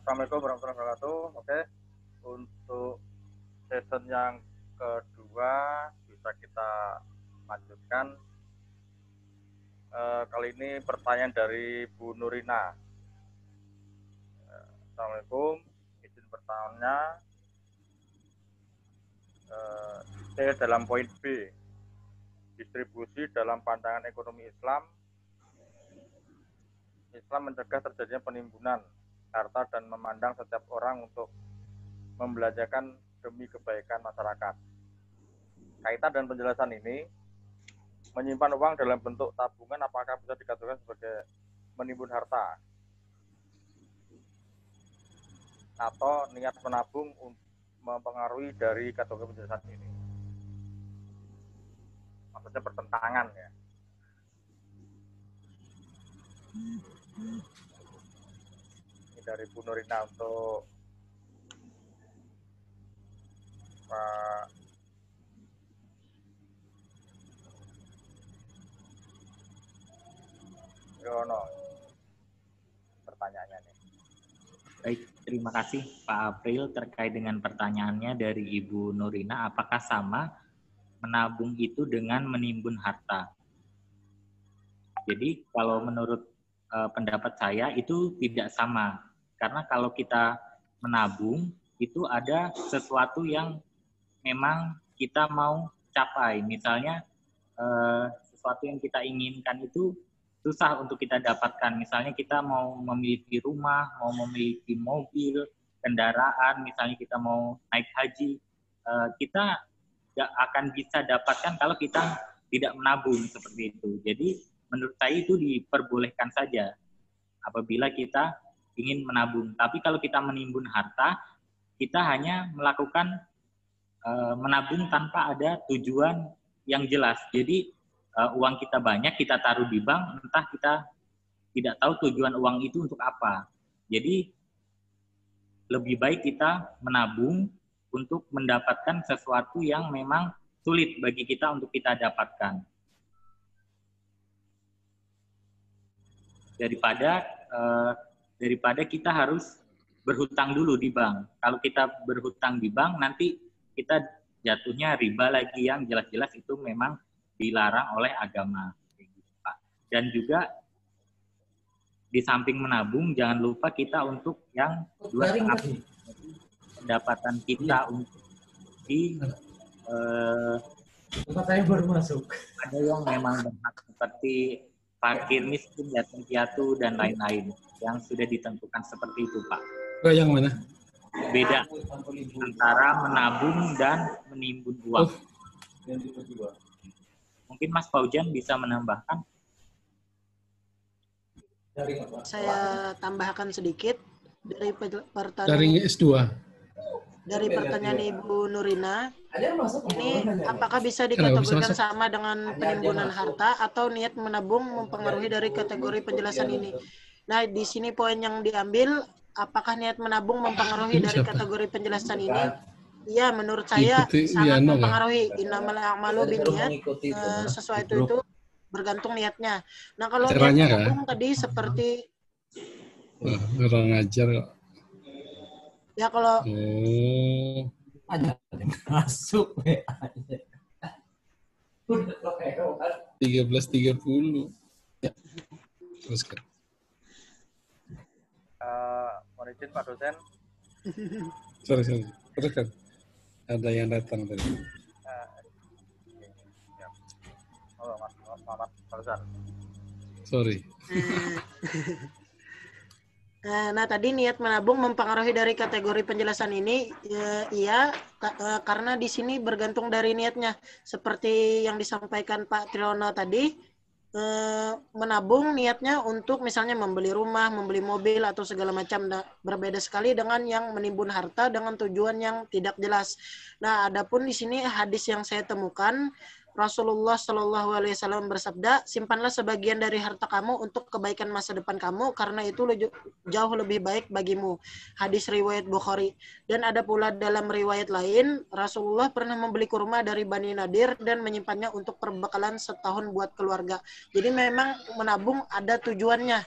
Assalamualaikum warahmatullahi wabarakatuh. Oke, untuk season yang kedua bisa kita lanjutkan. Kali ini pertanyaan dari Bu Nurina. Assalamualaikum, izin bertanya. C dalam poin B, distribusi dalam pandangan ekonomi Islam. Islam mencegah terjadinya penimbunan harta dan memandang setiap orang untuk membelanjakan demi kebaikan masyarakat. Kaitan dan penjelasan ini, menyimpan uang dalam bentuk tabungan apakah bisa dikatakan sebagai menimbun harta? Atau niat menabung mempengaruhi dari kategori penjelasan ini? Maksudnya bertentangan ya. Ini dari Bu Nurina untuk Pak Yono. Pertanyaannya nih. Baik, terima kasih Pak April terkait dengan pertanyaannya dari Ibu Nurina. Apakah sama menabung itu dengan menimbun harta? Jadi kalau menurut pendapat saya itu tidak sama. Karena kalau kita menabung itu ada sesuatu yang memang kita mau capai. Misalnya sesuatu yang kita inginkan itu susah untuk kita dapatkan. Misalnya kita mau memiliki rumah, mau memiliki mobil, kendaraan, misalnya kita mau naik haji, kita tidak akan bisa dapatkan kalau kita tidak menabung seperti itu. Jadi menurut saya itu diperbolehkan saja apabila kita ingin menabung. Tapi kalau kita menimbun harta, kita hanya melakukan menabung tanpa ada tujuan yang jelas. Jadi uang kita banyak, kita taruh di bank, entah kita tidak tahu tujuan uang itu untuk apa. Jadi lebih baik kita menabung untuk mendapatkan sesuatu yang memang sulit bagi kita untuk kita dapatkan. Daripada kita harus berhutang dulu di bank. Kalau kita berhutang di bank, nanti kita jatuhnya riba lagi yang jelas-jelas itu memang dilarang oleh agama. Dan juga di samping menabung, jangan lupa kita untuk yang 2,5 pendapatan kita untuk di tempat saya baru masuk. Ada yang memang berhak seperti fakir miskin, yatim piatu dan lain-lain yang sudah ditentukan seperti itu, Pak. Yang mana? Beda antara menabung dan menimbun uang. Mungkin Mas Faujan bisa menambahkan. Saya tambahkan sedikit dari pertanyaan. Dari S2. Dari pertanyaan Ibu Nurina, ini apakah bisa dikategorikan sama dengan penimbunan harta atau niat menabung mempengaruhi dari kategori penjelasan ini? Nah, di sini poin yang diambil, apakah niat menabung mempengaruhi dari kategori penjelasan ini? Iya, menurut saya sangat mempengaruhi. Innamal a'malu binniyat, sesuai itu bergantung niatnya. Nah, kalau niat menabung tadi seperti orang ngajar kok. Ya kalau ada masuk WA-nya. 13.30. Ya. Teruskan. Mohon izin Pak dosen. Sorry. Teruskan. Ada yang datang tadi. Oh, Mas Muhammad Fauzan. Sorry. Nah, tadi niat menabung mempengaruhi dari kategori penjelasan ini, iya, karena di sini bergantung dari niatnya. Seperti yang disampaikan Pak Triyono tadi, menabung niatnya untuk misalnya membeli rumah, membeli mobil, atau segala macam. Berbeda sekali dengan yang menimbun harta dengan tujuan yang tidak jelas. Nah, adapun di sini hadis yang saya temukan, Rasulullah Shallallahu Alaihi Wasallam bersabda, simpanlah sebagian dari harta kamu untuk kebaikan masa depan kamu, karena itu jauh lebih baik bagimu. Hadis riwayat Bukhari. Dan ada pula dalam riwayat lain, Rasulullah pernah membeli kurma dari Bani Nadir dan menyimpannya untuk perbekalan setahun buat keluarga. Jadi memang menabung ada tujuannya.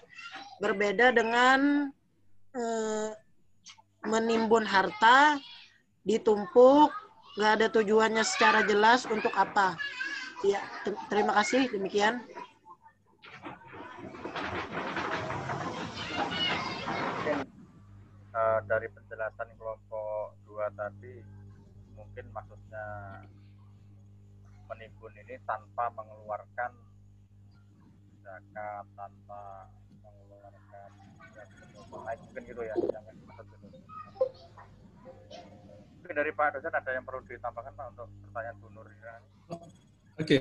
Berbeda dengan menimbun harta, ditumpuk, nggak ada tujuannya secara jelas untuk apa. Ya, terima kasih. Demikian. Mungkin dari penjelasan kelompok 2 tadi, mungkin maksudnya menimbun ini tanpa mengeluarkan zakat, tanpa mengeluarkan zakat, mungkin gitu ya, yang maksud itu. Mungkin dari Pak dosen ada yang perlu ditambahkan Pak untuk pertanyaan Bu Nur? Oke,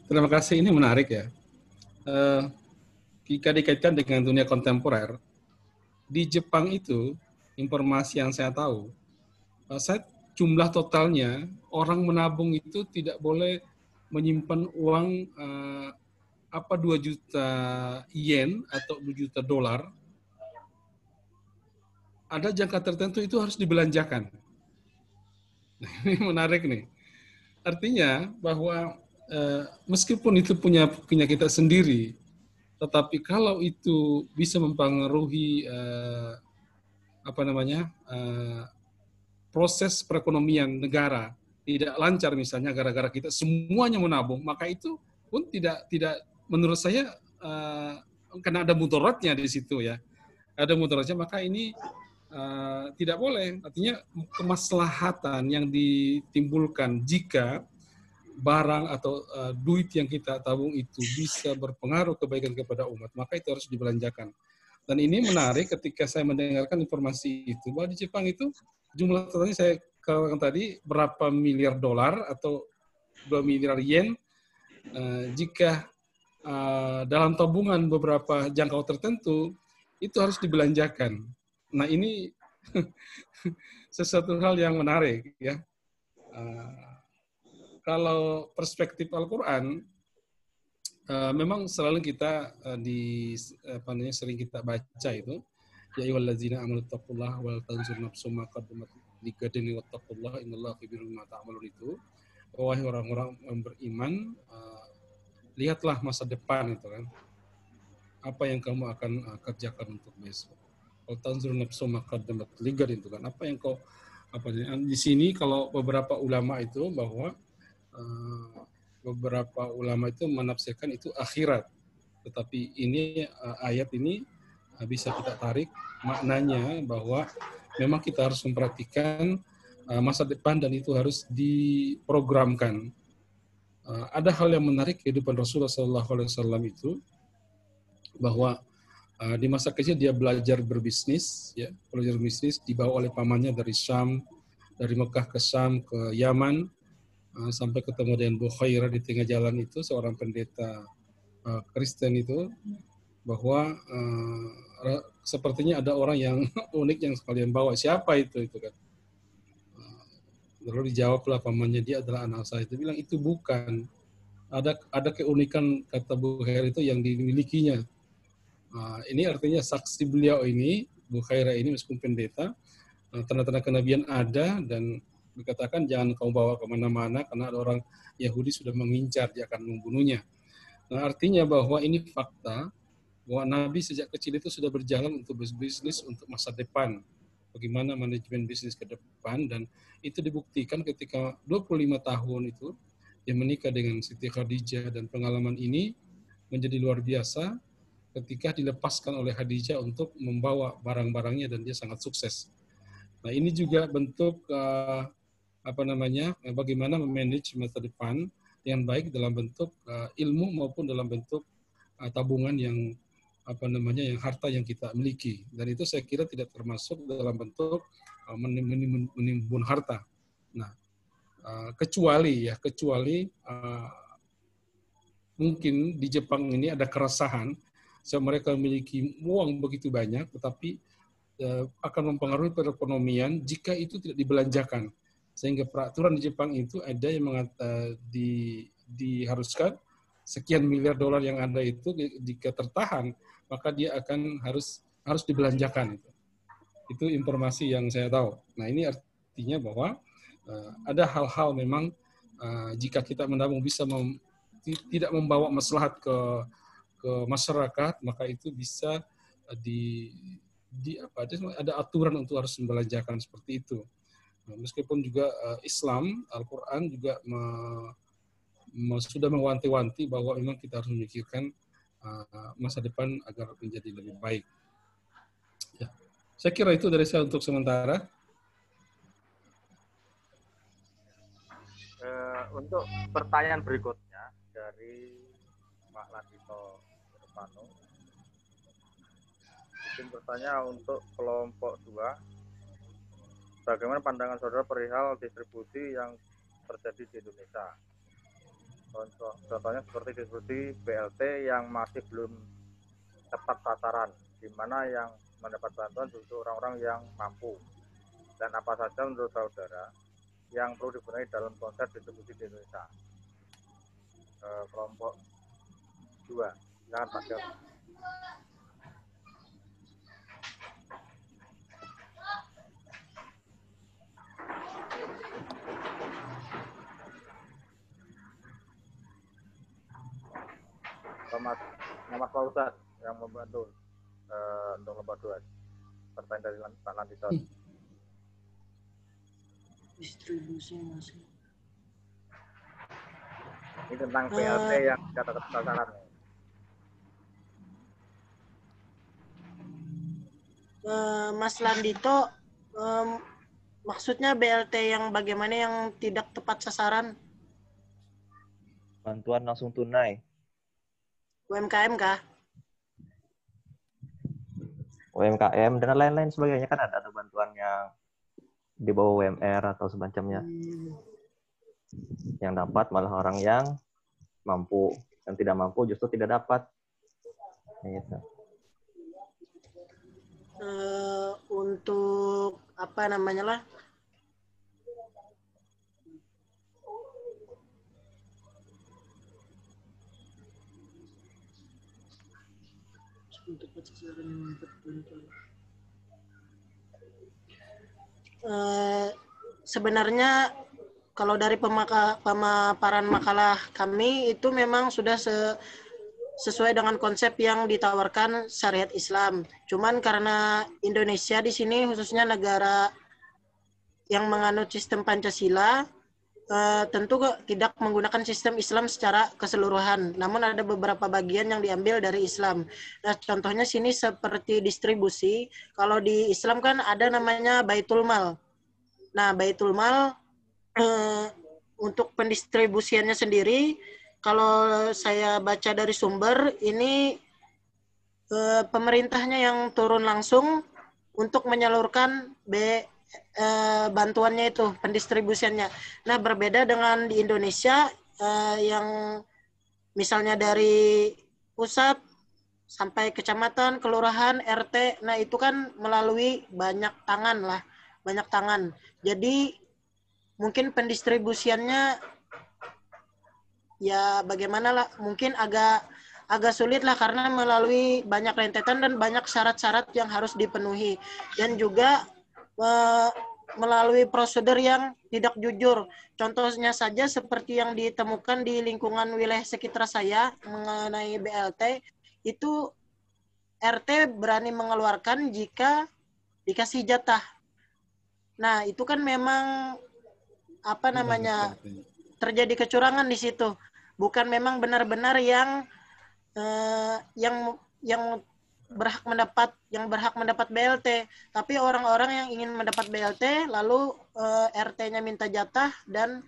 terima kasih. Ini menarik ya. Jika dikaitkan dengan dunia kontemporer, di Jepang itu, informasi yang saya tahu, jumlah totalnya orang menabung itu tidak boleh menyimpan uang 2 juta yen atau 2 juta dolar. Ada jangka tertentu itu harus dibelanjakan. Nah, ini menarik nih. Artinya bahwa meskipun itu punya kita sendiri, tetapi kalau itu bisa mempengaruhi proses perekonomian negara tidak lancar misalnya gara-gara kita semuanya menabung, maka itu pun tidak menurut saya karena ada mudaratnya di situ ya. Ada mudaratnya, maka ini tidak boleh. Artinya kemaslahatan yang ditimbulkan jika barang atau duit yang kita tabung itu bisa berpengaruh kebaikan kepada umat, maka itu harus dibelanjakan. Dan ini menarik ketika saya mendengarkan informasi itu, bahwa di Jepang itu jumlah totalnya saya katakan tadi berapa miliar dolar atau 2 miliar yen, jika dalam tabungan beberapa jangkau tertentu, itu harus dibelanjakan. Nah ini sesuatu hal yang menarik ya. Kalau perspektif Al-Quran, memang selalu kita sering kita baca itu, ya ayyuhallazina amanu taqullaha wal tanzur nafsum ma qaddamat lighadin wattaqullaha innallaha khabirun bima ta'malun itu. Wahai orang-orang yang beriman, lihatlah masa depan itu kan. Apa yang kamu akan kerjakan untuk besok. Wal tanzur nafsum ma qaddamat lighadin itu kan. Apa yang kau di sini kalau beberapa ulama itu bahwa beberapa ulama itu menafsirkan itu akhirat, tetapi ini ayat ini bisa kita tarik maknanya bahwa memang kita harus memperhatikan masa depan dan itu harus diprogramkan. Ada hal yang menarik kehidupan Rasulullah SAW itu bahwa di masa kecil dia belajar berbisnis, ya, belajar bisnis dibawa oleh pamannya dari Syam, dari Mekah ke Syam ke Yaman. Sampai ketemu dengan Bukhairah di tengah jalan itu, seorang pendeta Kristen itu, bahwa sepertinya ada orang yang unik yang sekalian bawa. Siapa itu kan? Lalu dijawablah pamannya, dia adalah anak saya. Dia bilang itu bukan. Ada keunikan, kata Bukhairah itu yang dimilikinya. Ini artinya saksi beliau ini, Bukhairah ini meskipun pendeta, tanda-tanda kenabian ada dan dikatakan jangan kau bawa kemana-mana karena ada orang Yahudi sudah mengincar, dia akan membunuhnya. Nah artinya bahwa ini fakta bahwa Nabi sejak kecil itu sudah berjalan untuk bisnis untuk masa depan, bagaimana manajemen bisnis ke depan, dan itu dibuktikan ketika 25 tahun itu dia menikah dengan Siti Khadijah, dan pengalaman ini menjadi luar biasa ketika dilepaskan oleh Khadijah untuk membawa barang-barangnya dan dia sangat sukses. Nah ini juga bentuk bagaimana memanage masa depan yang baik dalam bentuk ilmu maupun dalam bentuk tabungan yang yang harta yang kita miliki, dan itu saya kira tidak termasuk dalam bentuk menimbun harta. Nah kecuali mungkin di Jepang ini ada keresahan, mereka memiliki uang begitu banyak tetapi akan mempengaruhi perekonomian jika itu tidak dibelanjakan. Sehingga peraturan di Jepang itu ada yang diharuskan sekian miliar dolar yang ada itu jika tertahan, maka dia akan harus dibelanjakan. Itu informasi yang saya tahu. Nah ini artinya bahwa ada hal-hal memang jika kita menabung bisa tidak membawa maslahat ke masyarakat, maka itu bisa ada aturan untuk harus membelanjakan seperti itu. Nah, meskipun juga Islam, Al-Quran juga sudah mewanti-wanti bahwa memang kita harus memikirkan masa depan agar menjadi lebih baik. Ya. Saya kira itu dari saya untuk sementara. Untuk pertanyaan berikutnya dari Pak Ladito Irfano. Mungkin bertanya untuk kelompok 2. Bagaimana pandangan saudara perihal distribusi yang terjadi di Indonesia? Contohnya seperti distribusi BLT yang masih belum tepat sasaran, di mana yang mendapat bantuan justru orang-orang yang mampu. Dan apa saja menurut saudara yang perlu dibenahi dalam konsep distribusi di Indonesia? Kelompok 2. Silakan Pak Jon. Mas Fauzan yang membantu untuk kelompok 2. Pertanyaan dari Pak Ladito. Distribusi masih. Ini tentang BLT yang kata sasaran. Mas Landito, maksudnya BLT yang bagaimana yang tidak tepat sasaran? Bantuan langsung tunai. UMKM kah? UMKM dan lain-lain sebagainya, kan ada bantuan yang di bawah UMR atau semacamnya. Yang dapat malah orang yang mampu, yang tidak mampu justru tidak dapat. Gitu. Untuk apa namanya lah? Sebenarnya kalau dari pemaparan makalah kami itu memang sudah sesuai dengan konsep yang ditawarkan syariat Islam. Cuman karena Indonesia di sini khususnya negara yang menganut sistem Pancasila, tentu tidak menggunakan sistem Islam secara keseluruhan. Namun ada beberapa bagian yang diambil dari Islam. Nah, contohnya sini seperti distribusi. Kalau di Islam kan ada namanya Baitul Mal. Nah, Baitul Mal untuk pendistribusiannya sendiri, kalau saya baca dari sumber, ini pemerintahnya yang turun langsung untuk menyalurkan bantuannya itu, pendistribusiannya. Nah, berbeda dengan di Indonesia yang misalnya dari pusat sampai kecamatan, kelurahan, RT, nah itu kan melalui banyak tangan. Jadi mungkin pendistribusiannya ya bagaimana lah, mungkin agak sulit lah karena melalui banyak rentetan dan banyak syarat-syarat yang harus dipenuhi. Dan juga melalui prosedur yang tidak jujur. Contohnya saja seperti yang ditemukan di lingkungan wilayah sekitar saya mengenai BLT, itu RT berani mengeluarkan jika dikasih jatah. Nah, itu kan memang apa namanya, terjadi kecurangan di situ. Bukan memang benar-benar yang berhak mendapat BLT, tapi orang-orang yang ingin mendapat BLT lalu RT-nya minta jatah dan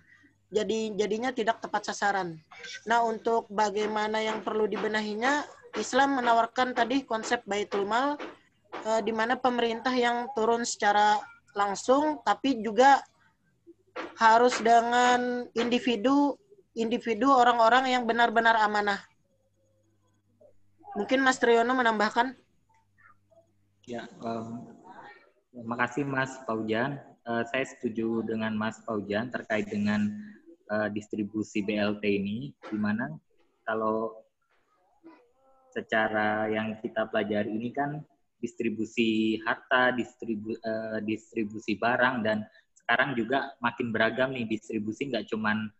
jadinya tidak tepat sasaran. Nah, untuk bagaimana yang perlu dibenahinya, Islam menawarkan tadi konsep Baitul Mal, di mana pemerintah yang turun secara langsung, tapi juga harus dengan individu orang-orang yang benar-benar amanah. Mungkin Mas Triyono menambahkan? Ya, makasih Mas Paujan. Saya setuju dengan Mas Paujan terkait dengan distribusi BLT ini, di mana kalau secara yang kita pelajari ini kan distribusi harta, distribusi barang, dan sekarang juga makin beragam nih distribusi, nggak cuman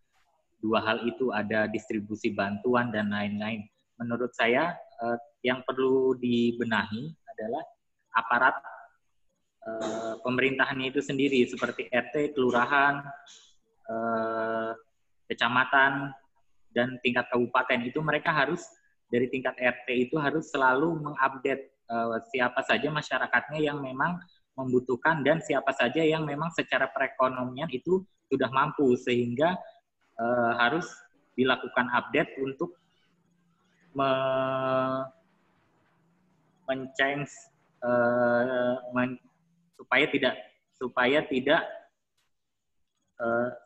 dua hal itu, ada distribusi bantuan dan lain-lain. Menurut saya yang perlu dibenahi adalah aparat pemerintahannya itu sendiri seperti RT, kelurahan, kecamatan, dan tingkat kabupaten. Itu mereka harus dari tingkat RT itu harus selalu mengupdate siapa saja masyarakatnya yang memang membutuhkan dan siapa saja yang memang secara perekonomian itu sudah mampu, sehingga harus dilakukan update untuk men-change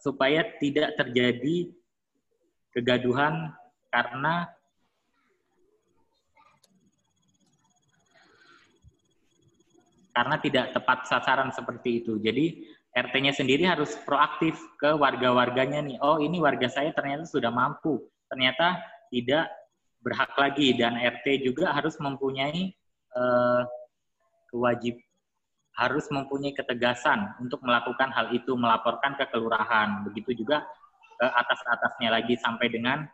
supaya tidak terjadi kegaduhan karena tidak tepat sasaran seperti itu. Jadi RT-nya sendiri harus proaktif ke warga-warganya nih. Oh, ini warga saya ternyata sudah mampu, ternyata tidak berhak lagi, dan RT juga harus mempunyai harus mempunyai ketegasan untuk melakukan hal itu, melaporkan ke kelurahan. Begitu juga ke atas-atasnya lagi sampai dengan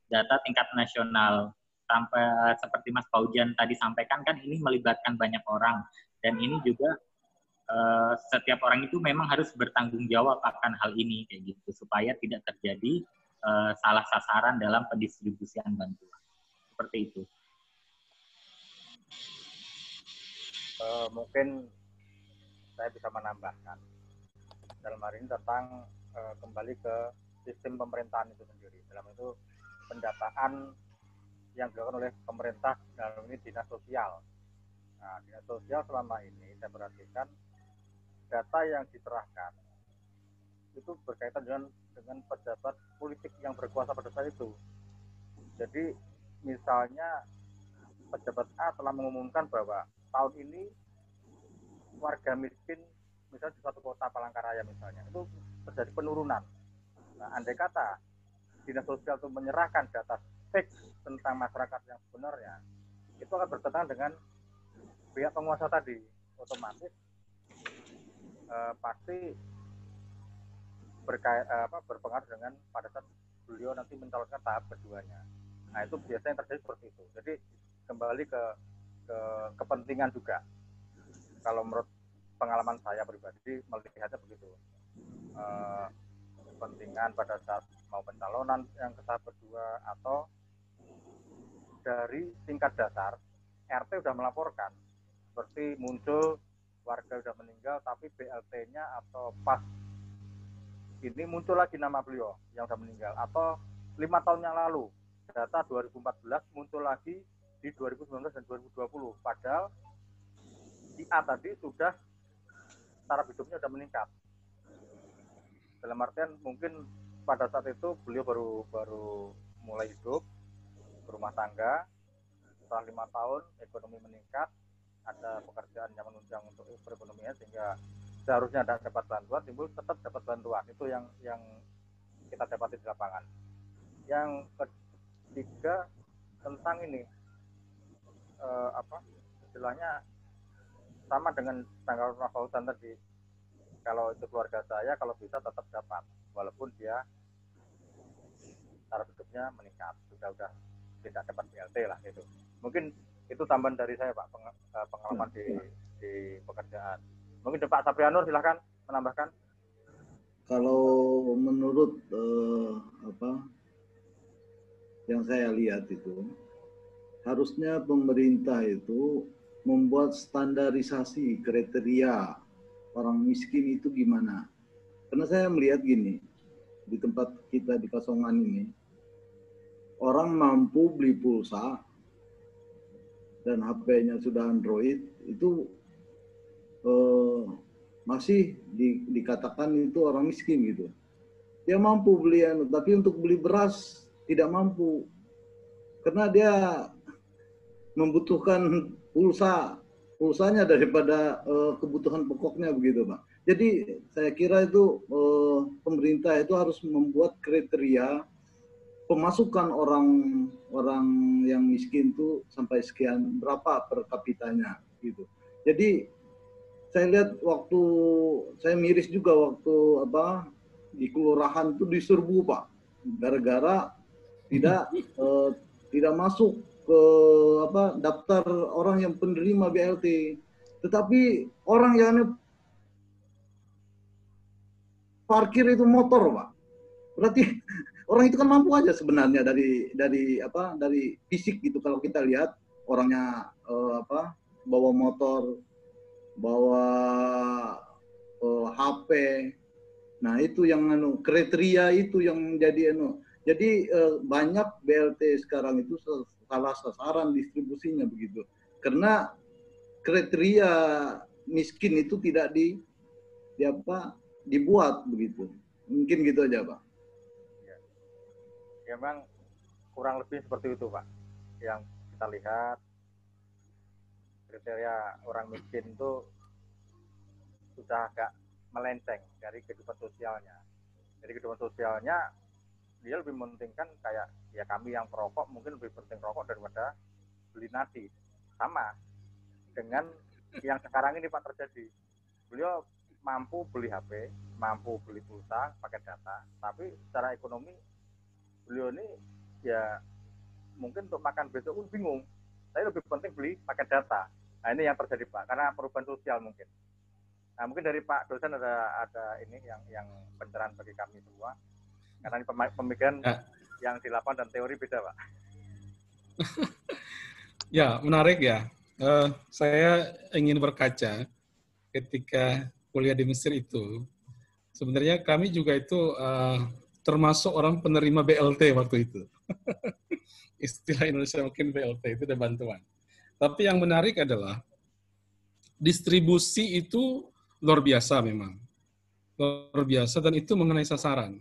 data tingkat nasional. Sampai seperti Mas Paujan tadi sampaikan, kan ini melibatkan banyak orang, dan ini juga setiap orang itu memang harus bertanggung jawab akan hal ini kayak gitu, supaya tidak terjadi salah sasaran dalam pendistribusian bantuan. Seperti itu. Mungkin saya bisa menambahkan dalam hal ini tentang kembali ke sistem pemerintahan itu sendiri. Dalam itu pendataan yang dilakukan oleh pemerintah dalam ini dinas sosial. Nah, dinas sosial selama ini saya perhatikan data yang diserahkan itu berkaitan dengan pejabat politik yang berkuasa pada saat itu. Jadi misalnya pejabat A telah mengumumkan bahwa tahun ini warga miskin misalnya di suatu kota Palangkaraya misalnya itu terjadi penurunan. Nah, andai kata dinas sosial itu menyerahkan data fix tentang masyarakat yang sebenarnya, itu akan bertentangan dengan pihak penguasa tadi. Otomatis pasti berpengaruh dengan pada saat beliau nanti mencalonkan tahap keduanya. Nah, itu biasanya terjadi seperti itu. Jadi kembali ke kepentingan juga. Kalau menurut pengalaman saya pribadi melihatnya begitu. Kepentingan pada saat mau pencalonan yang ke tahap kedua, atau dari tingkat dasar RT sudah melaporkan seperti muncul warga sudah meninggal tapi BLT-nya atau pas ini muncul lagi nama beliau yang sudah meninggal, atau 5 tahun yang lalu data 2014 muncul lagi di 2019 dan 2020, padahal si A tadi sudah taraf hidupnya sudah meningkat. Dalam artian mungkin pada saat itu beliau baru mulai hidup berumah tangga, setelah 5 tahun ekonomi meningkat, ada pekerjaan yang menunjang untuk perekonomian sehingga seharusnya tidak dapat bantuan, timbul tetap dapat bantuan. Itu yang kita dapati di lapangan. Yang ketiga tentang ini istilahnya sama dengan tanggal Mas Fauzan tadi. Kalau itu keluarga saya, kalau bisa tetap dapat walaupun dia taraf hidupnya meningkat, sudah tidak dapat BLT lah itu. Mungkin itu tambahan dari saya Pak, pengalaman di pekerjaan. Mungkin Pak Saprianur silahkan menambahkan. Kalau menurut yang saya lihat itu, harusnya pemerintah itu membuat standarisasi kriteria orang miskin itu gimana. Karena saya melihat gini, di tempat kita di Kasongan ini, orang mampu beli pulsa dan HP-nya sudah Android, itu masih dikatakan itu orang miskin gitu. Dia mampu beli, tapi untuk beli beras tidak mampu. Karena dia membutuhkan pulsanya daripada kebutuhan pokoknya begitu, Pak. Jadi saya kira itu pemerintah itu harus membuat kriteria pemasukan orang yang miskin itu sampai sekian berapa per kapitanya gitu. Jadi saya lihat waktu saya miris juga waktu di kelurahan itu diserbu Pak, gara-gara tidak masuk daftar orang yang penerima BLT. Tetapi orang yang parkir itu motor, Pak. Berarti orang itu kan mampu aja sebenarnya dari fisik gitu. Kalau kita lihat orangnya bawa motor, bawa HP. Nah, itu yang kriteria itu yang menjadi Jadi banyak BLT sekarang itu salah sasaran distribusinya begitu. Karena kriteria miskin itu tidak dibuat begitu. Mungkin gitu aja, Pak. Ya, memang kurang lebih seperti itu, Pak. Yang kita lihat kriteria orang miskin itu sudah agak melenceng dari kehidupan sosialnya. Dari kehidupan sosialnya dia lebih mementingkan kayak ya kami yang perokok mungkin lebih penting rokok daripada beli nasi. Sama dengan yang sekarang ini Pak terjadi. Beliau mampu beli HP, mampu beli pulsa, pakai data, tapi secara ekonomi beliau ini ya mungkin untuk makan besok pun bingung. Saya lebih penting beli pakai data. Nah, ini yang terjadi Pak, karena perubahan sosial mungkin. Nah, mungkin dari Pak dosen ada ini yang pencerahan bagi kami semua. Karena ini pemikiran yang di lapangan dan teori beda, Pak. Ya, menarik ya. Saya ingin berkaca ketika kuliah di Mesir itu. Sebenarnya kami juga itu termasuk orang penerima BLT waktu itu. Istilah Indonesia mungkin BLT, itu ada bantuan. Tapi yang menarik adalah distribusi itu luar biasa memang. Luar biasa dan itu mengenai sasaran.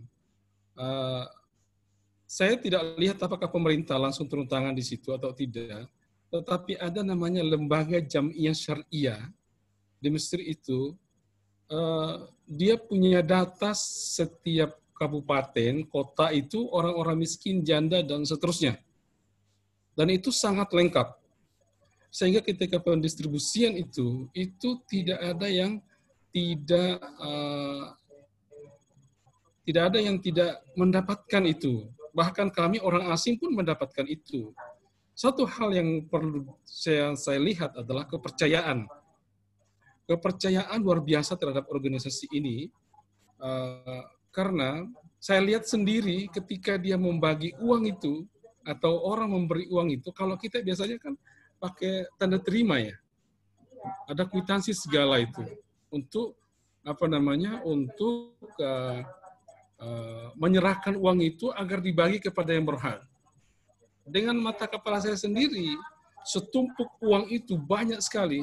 Saya tidak lihat apakah pemerintah langsung turun tangan di situ atau tidak, tetapi ada namanya lembaga Jam'iyah Syariah di Mesir itu, dia punya data setiap kabupaten, kota itu orang-orang miskin, janda, dan seterusnya. Dan itu sangat lengkap. Sehingga ketika pendistribusian itu tidak ada yang tidak mendapatkan itu. Bahkan kami orang asing pun mendapatkan itu. Satu hal yang perlu saya lihat adalah kepercayaan. Kepercayaan luar biasa terhadap organisasi ini, karena saya lihat sendiri ketika dia membagi uang itu, atau orang memberi uang itu, kalau kita biasanya kan pakai tanda terima ya. Ada kwitansi segala itu. Untuk menyerahkan uang itu agar dibagi kepada yang berhak. Dengan mata kepala saya sendiri, setumpuk uang itu banyak sekali.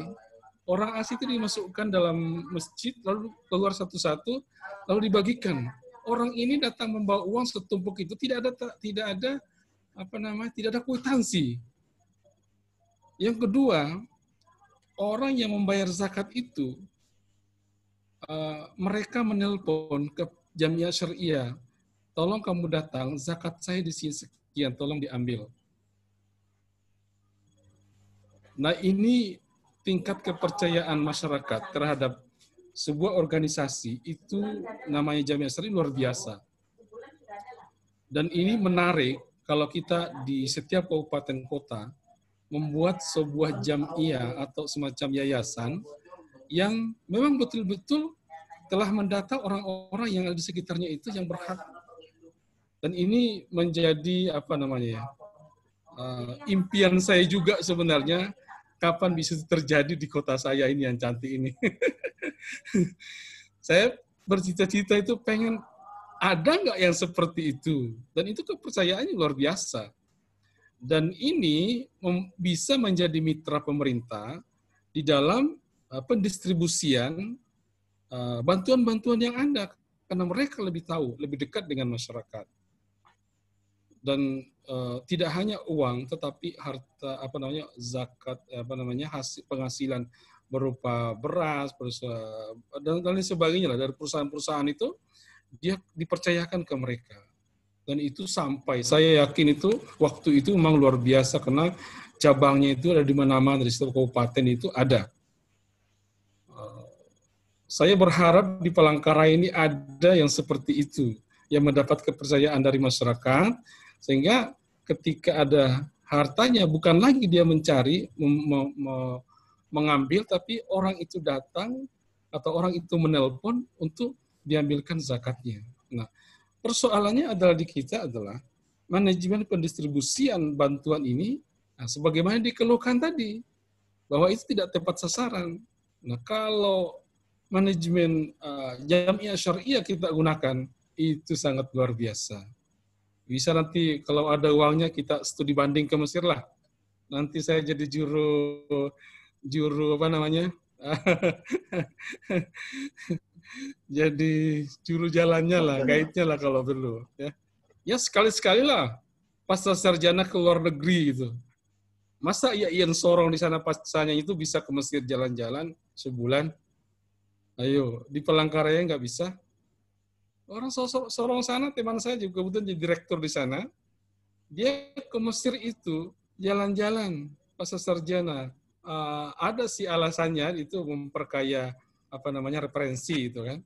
Orang asing itu dimasukkan dalam masjid, lalu keluar satu-satu, lalu dibagikan. Orang ini datang membawa uang setumpuk itu tidak ada kwitansi. Yang kedua, orang yang membayar zakat itu, mereka menelpon ke Jam'iyah Syariah, tolong kamu datang, zakat saya di sini sekian, tolong diambil. Nah, ini tingkat kepercayaan masyarakat terhadap sebuah organisasi itu namanya Jam'iyah Syariah luar biasa. Dan ini menarik kalau kita di setiap kabupaten kota membuat sebuah jam'iyah atau semacam yayasan yang memang betul-betul telah mendata orang-orang yang ada di sekitarnya itu yang berhak. Dan ini menjadi impian saya juga sebenarnya, kapan bisa terjadi di kota saya ini yang cantik ini. Saya bercita-cita itu pengen ada nggak yang seperti itu. Dan itu kepercayaannya luar biasa. Dan ini bisa menjadi mitra pemerintah di dalam pendistribusian bantuan-bantuan yang ada. Karena mereka lebih tahu, lebih dekat dengan masyarakat. Dan tidak hanya uang, tetapi harta, zakat, hasil penghasilan berupa beras, dan lain sebagainya dari perusahaan-perusahaan itu, dia dipercayakan ke mereka. Dan itu sampai, saya yakin itu, waktu itu memang luar biasa, karena cabangnya itu ada di mana-mana, dari setiap kabupaten itu ada. Saya berharap di Palangkaraya ini ada yang seperti itu, yang mendapat kepercayaan dari masyarakat, sehingga ketika ada hartanya bukan lagi dia mencari, mengambil, tapi orang itu datang atau orang itu menelpon untuk diambilkan zakatnya. Nah, persoalannya adalah di kita adalah manajemen pendistribusian bantuan ini, nah, sebagaimana dikeluhkan tadi, bahwa itu tidak tepat sasaran. Nah, kalau manajemen jamiah syariah kita gunakan, itu sangat luar biasa. Bisa nanti kalau ada uangnya kita studi banding ke Mesir lah. Nanti saya jadi juru apa namanya? Jadi juru jalannya lah, guide-nya lah kalau perlu. Ya sekali-sekali lah pasca sarjana ke luar negeri gitu. Masa ya Ian Sorong di sana pascanya itu bisa ke Mesir jalan-jalan sebulan? Ayo, di Palangkaraya nggak bisa. Orang Sorong sana, teman saya juga kebetulan jadi direktur di sana. Dia ke Mesir itu jalan-jalan pasca sarjana. Ada sih alasannya itu memperkaya apa namanya referensi itu kan.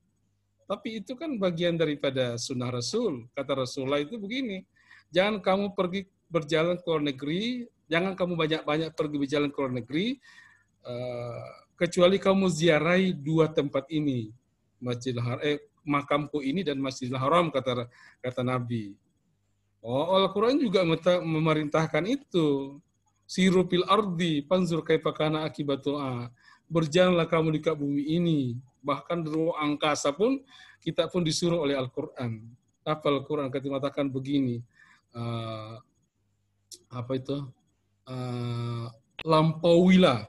Tapi itu kan bagian daripada sunnah Rasul. Kata Rasulullah itu begini, jangan kamu pergi berjalan ke luar negeri, jangan kamu banyak-banyak pergi berjalan ke luar negeri, kecuali kamu ziarahi dua tempat ini, makamku ini dan Masjidil Haram, kata Nabi. Oh, Al-Quran juga memerintahkan itu. Siru fil ardi, panzur kaifa kana akibatul a. Berjalanlah kamu di bumi ini. Bahkan di ruang angkasa pun, kita pun disuruh oleh Al-Quran. Apa Al-Quran ketika mengatakan begini, lampauilah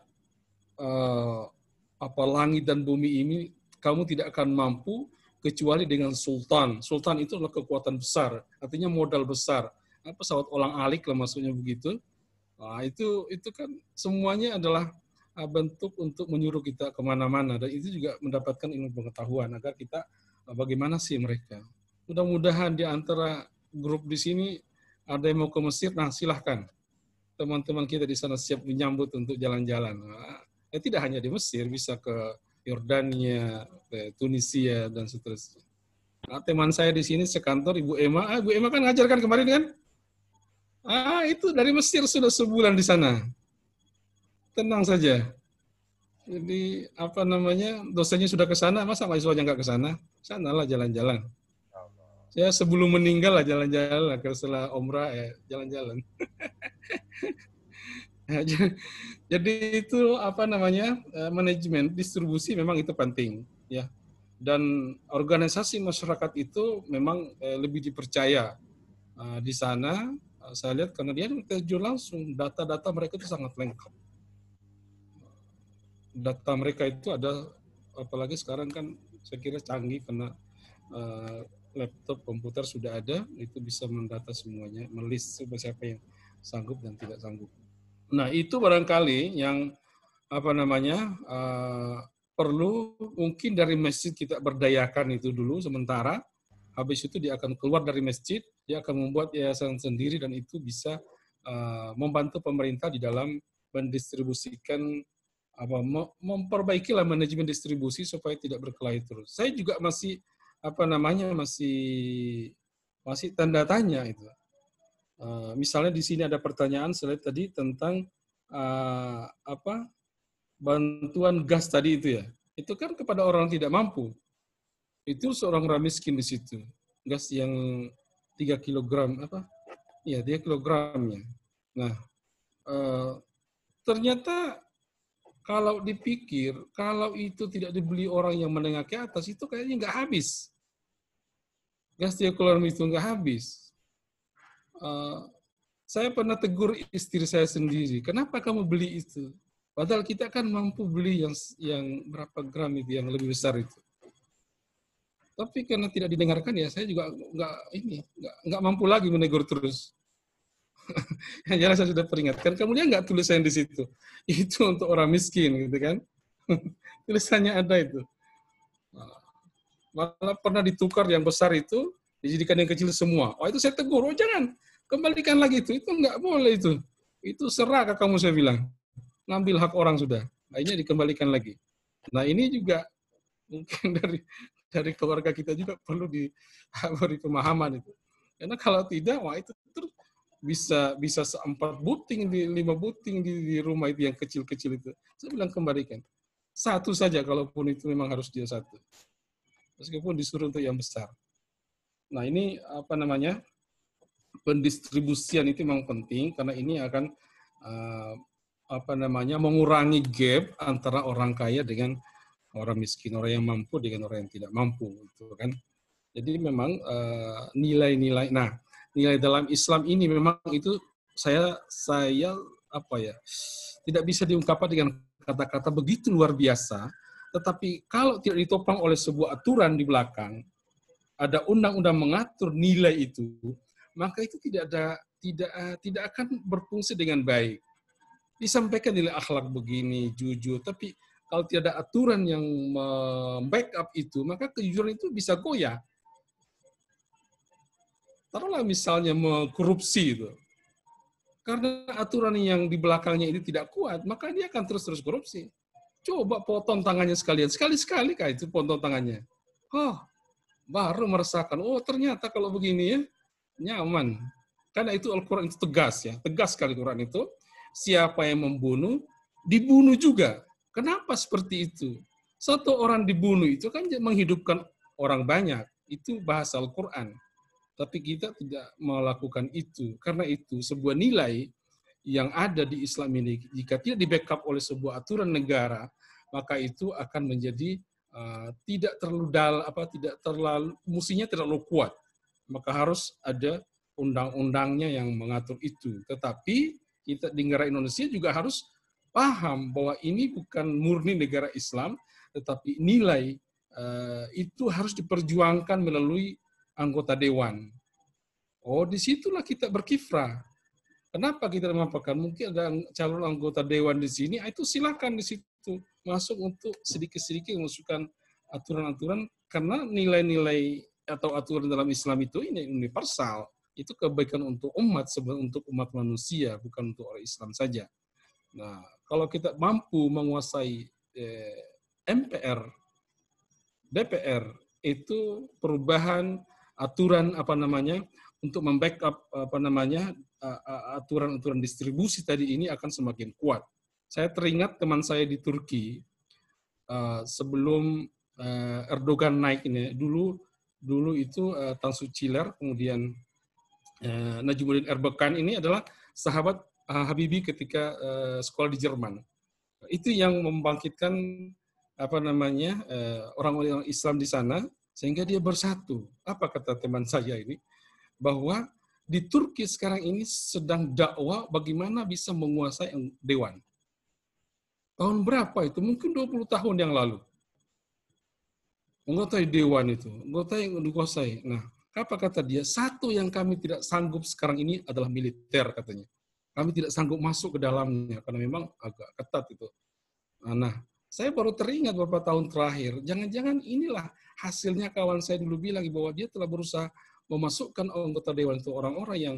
langit dan bumi ini, kamu tidak akan mampu kecuali dengan sultan. Sultan itu adalah kekuatan besar, artinya modal besar. Pesawat olang-alik lah maksudnya begitu. Nah, itu kan semuanya adalah bentuk untuk menyuruh kita kemana-mana, dan itu juga mendapatkan ilmu pengetahuan agar kita bagaimana sih mereka. Mudah-mudahan di antara grup di sini ada yang mau ke Mesir, nah silahkan teman-teman kita di sana siap menyambut untuk jalan-jalan. Nah, tidak hanya di Mesir, bisa ke Yordania, ke Tunisia dan seterusnya. Nah, teman saya di sini sekantor Ibu Emma, Ibu Emma kan ngajarkan kemarin kan? Itu dari Mesir sudah sebulan di sana. Tenang saja. Jadi apa namanya, dosennya sudah ke sana, masa mahasiswanya nggak ke sana? Sanalah jalan-jalan. Saya sebelum meninggal lah jalan-jalan, setelah umrah ya jalan-jalan. Jadi itu apa namanya, manajemen distribusi memang itu penting ya. Dan organisasi masyarakat itu memang lebih dipercaya di sana. Saya lihat karena dia terjun langsung, data-data mereka itu sangat lengkap. Data mereka itu ada, apalagi sekarang kan saya kira canggih karena laptop, komputer sudah ada, itu bisa mendata semuanya, melist siapa yang sanggup dan tidak sanggup. Nah itu barangkali yang apa namanya perlu mungkin dari masjid kita berdayakan itu dulu sementara. Habis itu dia akan keluar dari masjid, dia akan membuat yayasan sendiri dan itu bisa membantu pemerintah di dalam mendistribusikan, memperbaikilah manajemen distribusi supaya tidak berkelahi terus. Saya juga masih masih tanda tanya itu. Misalnya di sini ada pertanyaan selain tadi tentang bantuan gas tadi itu ya. Itu kan kepada orang tidak mampu. Itu seorang orang miskin di situ. Gas yang 3 kilogram 3 kilogramnya. Nah, ternyata kalau dipikir, kalau itu tidak dibeli orang yang menengah ke atas, itu kayaknya nggak habis. Gas 3 kilogram itu nggak habis. Saya pernah tegur istri saya sendiri, kenapa kamu beli itu? Padahal kita kan mampu beli yang berapa gram itu, yang lebih besar itu. Tapi karena tidak didengarkan ya, saya juga nggak mampu lagi menegur terus. Yang jelas saya sudah peringatkan, kemudian nggak tulisan di situ. Itu untuk orang miskin, gitu kan? Tulisannya ada itu. Malah pernah ditukar yang besar itu, dijadikan yang kecil semua. Itu saya tegur, jangan, kembalikan lagi itu nggak boleh itu. Itu serakah kamu, saya bilang. Ngambil hak orang sudah. Akhirnya dikembalikan lagi. Nah ini juga mungkin dari keluarga kita juga perlu diberi pemahaman itu. Karena kalau tidak, itu terus bisa 4 buting, 5 buting di rumah itu yang kecil-kecil itu. Saya bilang kembalikan. Satu saja kalaupun itu memang harus dia satu. Meskipun disuruh untuk yang besar. Nah, ini apa namanya? Pendistribusian itu memang penting karena ini akan apa namanya? Mengurangi gap antara orang kaya dengan orang miskin, orang yang mampu dengan orang yang tidak mampu, gitu kan. Jadi memang nilai-nilai, nah nilai dalam Islam ini memang itu saya apa ya, tidak bisa diungkapkan dengan kata-kata begitu luar biasa. Tetapi kalau tidak ditopang oleh sebuah aturan di belakang, ada undang-undang mengatur nilai itu, maka itu tidak akan berfungsi dengan baik. Disampaikan nilai akhlak begini, jujur, tapi kalau tidak ada aturan yang backup itu, maka kejujuran itu bisa goyah. Taruhlah misalnya korupsi itu. Karena aturan yang di belakangnya ini tidak kuat, maka dia akan terus-terus korupsi. Coba potong tangannya sekalian. Sekali-sekali kah itu potong tangannya. Oh, baru merasakan, oh ternyata kalau begini ya, nyaman. Karena itu Al-Quran itu tegas ya. Tegas sekali Al-Quran itu. Siapa yang membunuh, dibunuh juga. Kenapa seperti itu? Satu orang dibunuh itu kan menghidupkan orang banyak. Itu bahasa Al-Quran. Tapi kita tidak melakukan itu. Karena itu sebuah nilai yang ada di Islam ini, jika tidak di-backup oleh sebuah aturan negara, maka itu akan menjadi tidak terlalu musinya terlalu kuat. Maka harus ada undang-undangnya yang mengatur itu. Tetapi kita di negara Indonesia juga harus paham bahwa ini bukan murni negara Islam, tetapi nilai itu harus diperjuangkan melalui anggota dewan. Oh, disitulah kita berkiprah. Kenapa kita memaparkan? Mungkin ada calon anggota dewan di sini, itu silakan di situ masuk untuk sedikit-sedikit memasukkan aturan-aturan, karena nilai-nilai atau aturan dalam Islam itu ini universal. Itu kebaikan untuk umat, untuk umat manusia, bukan untuk orang Islam saja. Nah, kalau kita mampu menguasai MPR, DPR, itu perubahan aturan untuk membackup aturan-aturan distribusi tadi ini akan semakin kuat. Saya teringat teman saya di Turki sebelum Erdogan naik ini, dulu itu Tansu Çiller, kemudian Najmuddin Erbakan ini adalah sahabat Habibie ketika sekolah di Jerman. Itu yang membangkitkan orang-orang Islam di sana sehingga dia bersatu. Apa kata teman saya ini? Bahwa di Turki sekarang ini sedang dakwah bagaimana bisa menguasai dewan. Tahun berapa itu? Mungkin 20 tahun yang lalu. Menguasai dewan itu, anggota yang dikuasai. Nah, apa kata dia? Satu yang kami tidak sanggup sekarang ini adalah militer, katanya. Kami tidak sanggup masuk ke dalamnya karena memang agak ketat itu. Nah, saya baru teringat beberapa tahun terakhir, jangan-jangan inilah hasilnya kawan saya dulu bilang bahwa dia telah berusaha memasukkan anggota dewan itu orang-orang yang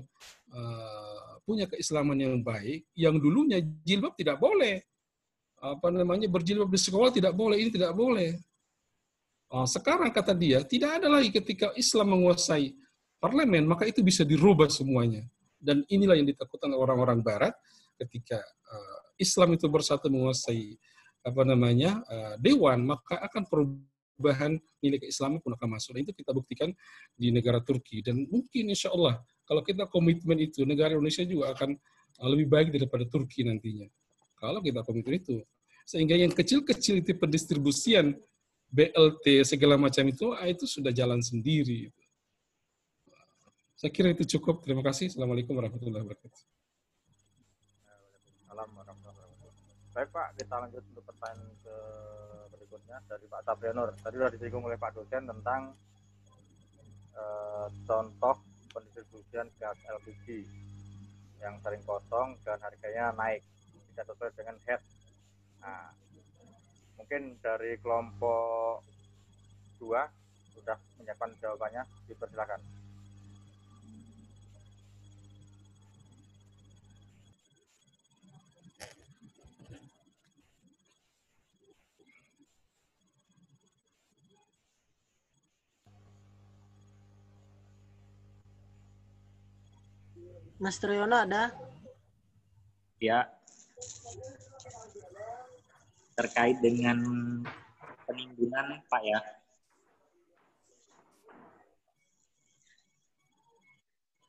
punya keislaman yang baik, yang dulunya jilbab tidak boleh, berjilbab di sekolah tidak boleh, ini tidak boleh. Sekarang kata dia, tidak ada lagi ketika Islam menguasai parlemen, maka itu bisa dirubah semuanya. Dan inilah yang ditakutkan orang-orang Barat ketika Islam itu bersatu menguasai dewan, maka akan perubahan nilai keislaman pun akan masuk. Dan itu kita buktikan di negara Turki. Dan mungkin insya Allah kalau kita komitmen itu, negara Indonesia juga akan lebih baik daripada Turki nantinya. Kalau kita komitmen itu. Sehingga yang kecil-kecil itu pendistribusian BLT segala macam itu sudah jalan sendiri. Saya kira itu cukup. Terima kasih. Assalamualaikum warahmatullahi wabarakatuh. Baik Pak, kita lanjut untuk pertanyaan ke berikutnya dari Pak Sabrianur. Tadi sudah disinggung oleh Pak dosen tentang contoh pendistribusian gas LPG yang sering kosong dan harganya naik, tidak sesuai dengan head. Nah, mungkin dari kelompok 2 sudah menyiapkan jawabannya, dipersilakan. Mas Triyono ada? Ya, terkait dengan penimbunan, Pak ya.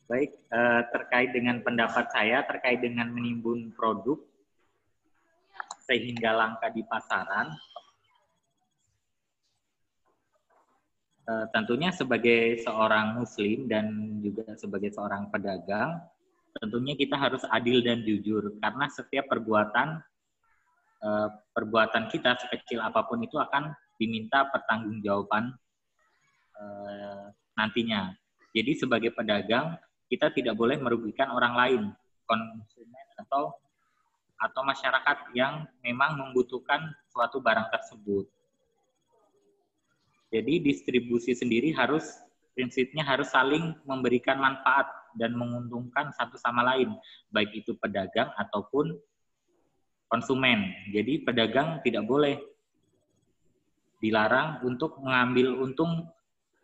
Baik, terkait dengan pendapat saya terkait dengan menimbun produk sehingga langka di pasaran, tentunya sebagai seorang muslim dan juga sebagai seorang pedagang, tentunya kita harus adil dan jujur, karena setiap perbuatan kita sekecil apapun itu akan diminta pertanggungjawaban nantinya. Jadi sebagai pedagang, kita tidak boleh merugikan orang lain, konsumen atau masyarakat yang memang membutuhkan suatu barang tersebut. Jadi distribusi sendiri prinsipnya harus saling memberikan manfaat dan menguntungkan satu sama lain, baik itu pedagang ataupun konsumen. Jadi pedagang tidak boleh dilarang untuk mengambil untung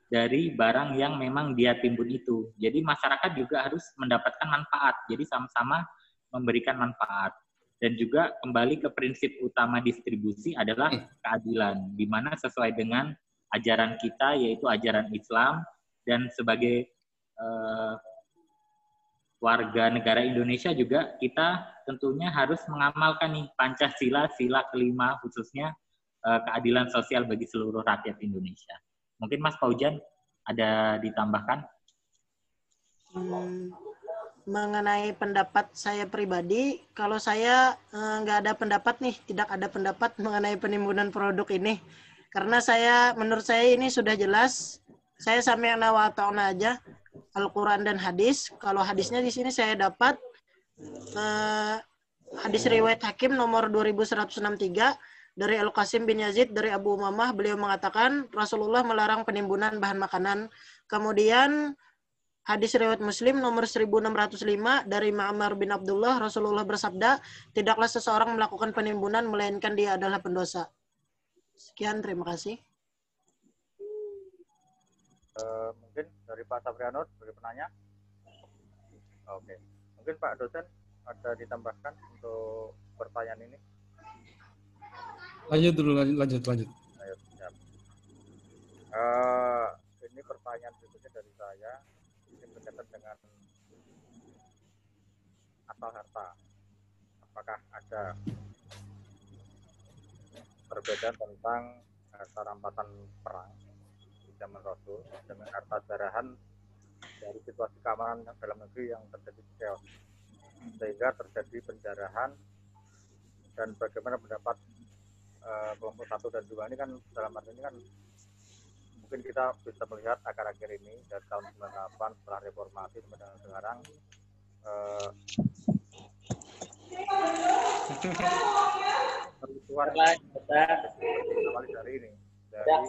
dari barang yang memang dia timbun itu. Jadi masyarakat juga harus mendapatkan manfaat. Jadi sama-sama memberikan manfaat. Dan juga kembali ke prinsip utama distribusi adalah keadilan, di mana sesuai dengan ajaran kita, yaitu ajaran Islam, dan sebagai warga negara Indonesia juga kita tentunya harus mengamalkan nih Pancasila, sila kelima, khususnya keadilan sosial bagi seluruh rakyat Indonesia. Mungkin Mas Paujan ada ditambahkan? Mengenai pendapat saya pribadi, kalau saya nggak ada pendapat nih, tidak ada pendapat mengenai penimbunan produk ini. Karena menurut saya ini sudah jelas, saya sama yang nawata'na aja, Al-Quran dan hadis. Kalau hadisnya di sini saya dapat hadis riwayat Hakim nomor 2163, dari Al-Qasim bin Yazid, dari Abu Umamah, beliau mengatakan Rasulullah melarang penimbunan bahan makanan. Kemudian hadis riwayat Muslim nomor 1605 dari Ma'mar bin Abdullah, Rasulullah bersabda, tidaklah seseorang melakukan penimbunan melainkan dia adalah pendosa. Sekian, terima kasih. Mungkin dari Pak Sabriano sebagai penanya. Oke. Mungkin Pak dosen ada ditambahkan untuk pertanyaan ini. Lanjut dulu, lanjut. Ayo, siap. Ini pertanyaan berikutnya dari saya, ini berkaitan dengan asal harta. Apakah ada perbedaan tentang harta rampasan perang di zaman Rasul dengan harta jarahan dari situasi keamanan dalam negeri yang terjadi chaos, sehingga terjadi penjarahan, dan bagaimana pendapat kelompok 1 dan 2 ini kan dalam arti ini kan mungkin kita bisa melihat akhir-akhir ini dari tahun 98 setelah reformasi sampai dengan sekarang kerusuhan dari ini dan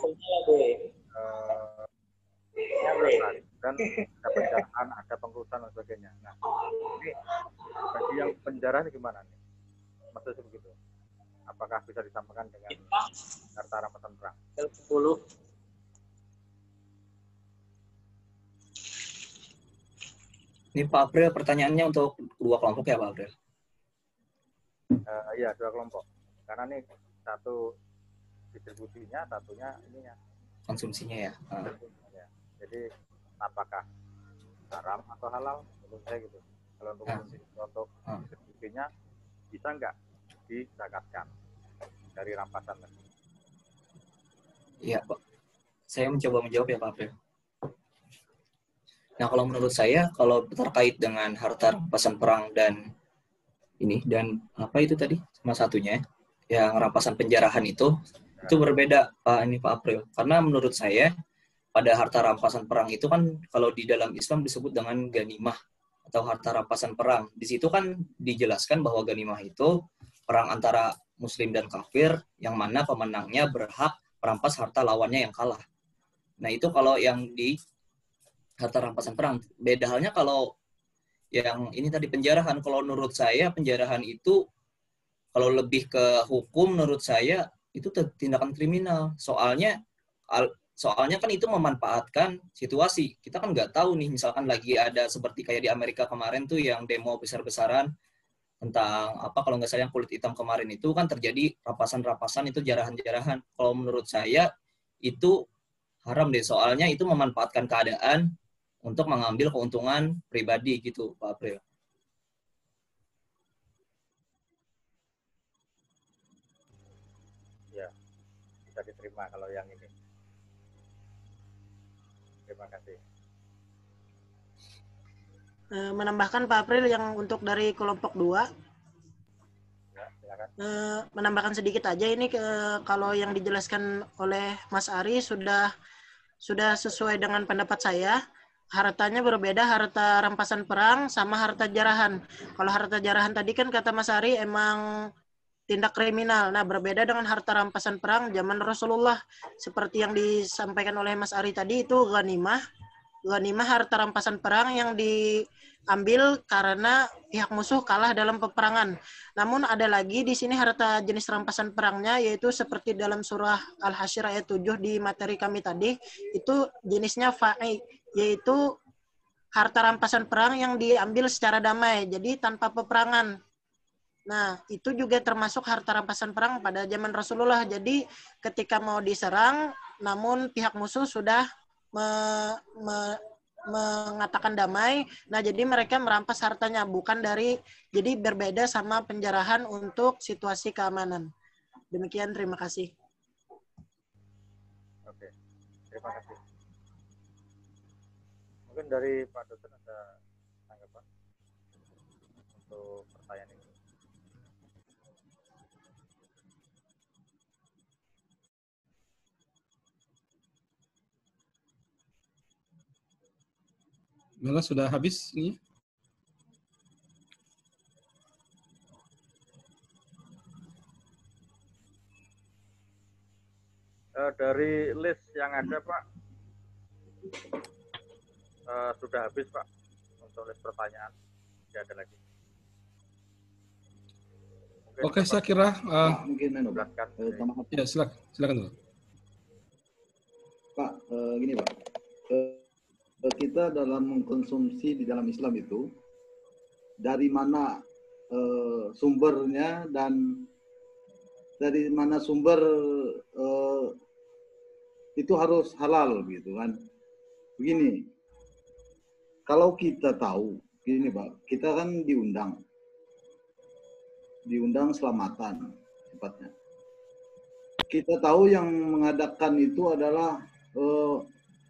ada penjarahan, ada pengrusuhan dan sebagainya. Nah, ini bagi yang penjara ini gimana nih? Maksudnya begitu. Apakah bisa disamakan dengan harta rampasan perang? 10. Ini Pak April, pertanyaannya untuk dua kelompok ya Pak April? Iya, 2 kelompok. Karena nih satu distribusinya, satunya ininya. Konsumsinya ya. Jadi apakah haram atau halal? Menurut saya gitu. Kalau untuk distribusinya bisa nggak dizakatkan dari rampasan tadi? Iya Pak. Saya mencoba menjawab ya Pak April. Nah kalau menurut saya, kalau terkait dengan harta rampasan perang dan apa itu tadi sama satunya yang rampasan penjarahan itu berbeda Pak April. Karena menurut saya pada harta rampasan perang itu kan kalau di dalam Islam disebut dengan ganimah atau harta rampasan perang. Di situ kan dijelaskan bahwa ganimah itu perang antara Muslim dan kafir, yang mana pemenangnya berhak merampas harta lawannya yang kalah. Nah itu kalau yang di harta rampasan perang. Beda halnya kalau yang ini tadi penjarahan. Kalau menurut saya penjarahan itu kalau lebih ke hukum menurut saya itu tindakan kriminal. Soalnya Soalnya kan itu memanfaatkan situasi. Kita kan nggak tahu nih, misalkan lagi ada seperti kayak di Amerika kemarin tuh yang demo besar-besaran tentang apa, kalau nggak salah yang kulit hitam kemarin itu kan terjadi rampasan-rampasan, itu jarahan-jarahan. Kalau menurut saya itu haram deh, soalnya itu memanfaatkan keadaan untuk mengambil keuntungan pribadi gitu, Pak April. Ya, bisa diterima kalau yang ini. Terima kasih. Menambahkan Pak April yang untuk dari kelompok 2, Ya, silakan. menambahkan sedikit aja ini, kalau yang dijelaskan oleh Mas Ari sudah sesuai dengan pendapat saya. Hartanya berbeda, harta rampasan perang sama harta jarahan. Kalau harta jarahan tadi kan kata Mas Ari emang tindak kriminal. Nah, berbeda dengan harta rampasan perang zaman Rasulullah. Seperti yang disampaikan oleh Mas Ari tadi, itu ghanimah. Ghanimah harta rampasan perang yang diambil karena pihak musuh kalah dalam peperangan. Namun ada lagi di sini harta jenis rampasan perangnya, yaitu seperti dalam surah Al-Hasyr ayat 7 di materi kami tadi, itu jenisnya fa'i, yaitu harta rampasan perang yang diambil secara damai, jadi tanpa peperangan. Nah, itu juga termasuk harta rampasan perang pada zaman Rasulullah. Jadi ketika mau diserang, namun pihak musuh sudah mengatakan damai, nah jadi mereka merampas hartanya, bukan dari, jadi berbeda sama penjarahan untuk situasi keamanan. Demikian, terima kasih. Oke, terima kasih. Mungkin dari Pak Dosen ada tanggapan untuk pertanyaan ini. Malah sudah habis ini. Dari list yang ada, Pak, sudah habis, Pak, untuk list pertanyaan. Tidak ada lagi. Mungkin Oke, saya kira mungkin jelaskan. ya silakan dulu. Pak, gini Pak, kita dalam mengkonsumsi di dalam Islam itu dari mana sumbernya dan dari mana sumber itu harus halal gitu kan. Begini, kalau kita tahu, gini Pak, kita kan diundang selamatan tepatnya. Kita tahu yang mengadakan itu adalah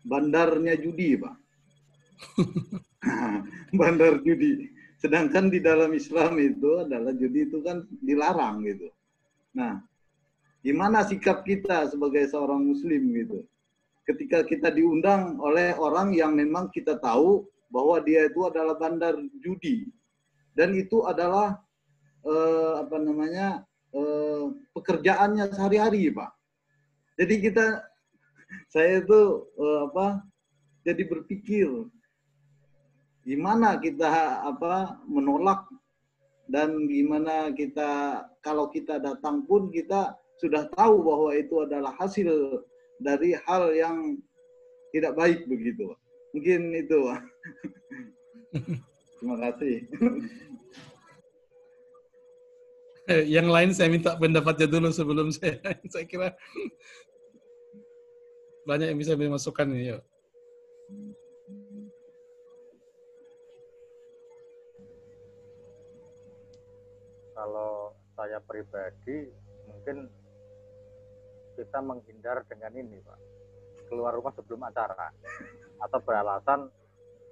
bandarnya judi, Pak. Bandar judi. Sedangkan di dalam Islam itu adalah judi itu kan dilarang gitu. Nah, gimana sikap kita sebagai seorang Muslim gitu? Ketika kita diundang oleh orang yang memang kita tahu bahwa dia itu adalah bandar judi dan itu adalah pekerjaannya sehari-hari, Pak. Jadi saya itu jadi berpikir gimana kita menolak, dan gimana kita kalau kita datang pun kita sudah tahu bahwa itu adalah hasil dari hal yang tidak baik begitu. Mungkin itu. Terima kasih. Yang lain saya minta pendapatnya dulu sebelum saya kira banyak yang bisa dimasukkan nih. Yuk. Kalau saya pribadi, mungkin kita menghindar dengan ini, Pak. Keluar rumah sebelum acara. Atau beralasan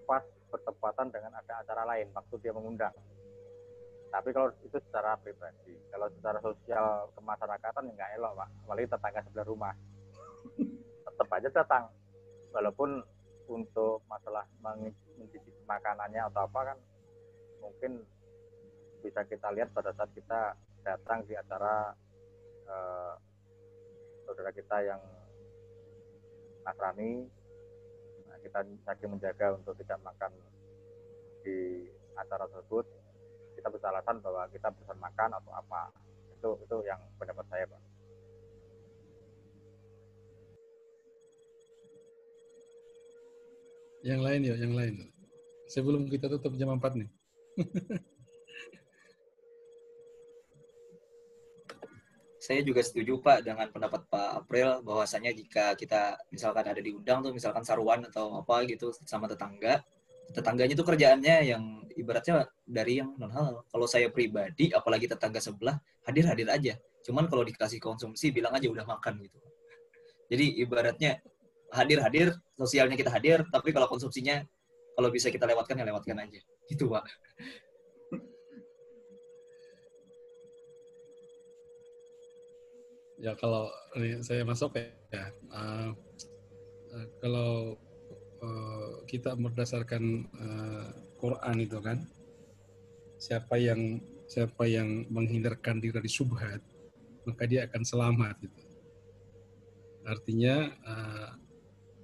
pas bertepatan dengan ada acara lain, waktu dia mengundang. Tapi kalau itu secara pribadi. Kalau secara sosial kemasyarakatan, nggak elok, Pak. Apalagi tetangga sebelah rumah. Tetap aja datang. Walaupun untuk masalah mencicipi makanannya atau apa kan, mungkin bisa kita lihat pada saat kita datang di acara saudara kita yang Nasrani, nah, kita saking menjaga untuk tidak makan di acara tersebut, kita beralasan bahwa kita pesan makan atau apa. Itu yang pendapat saya, Pak. Yang lain ya, yang lain. Sebelum kita tutup jam 4 nih. Saya juga setuju Pak dengan pendapat Pak April bahwasanya jika kita misalkan ada diundang tuh misalkan saruan atau apa gitu sama tetangganya tuh kerjaannya yang ibaratnya dari yang non halal. Kalau saya pribadi apalagi tetangga sebelah hadir-hadir aja. Cuman kalau dikasih konsumsi bilang aja udah makan gitu. Jadi ibaratnya hadir-hadir, sosialnya kita hadir, tapi kalau konsumsinya kalau bisa kita lewatkan ya lewatkan aja. Gitu Pak. Ya kalau ini saya masuk ya, kalau kita berdasarkan Quran itu kan, siapa yang menghindarkan diri dari syubhat, maka dia akan selamat. Gitu. Artinya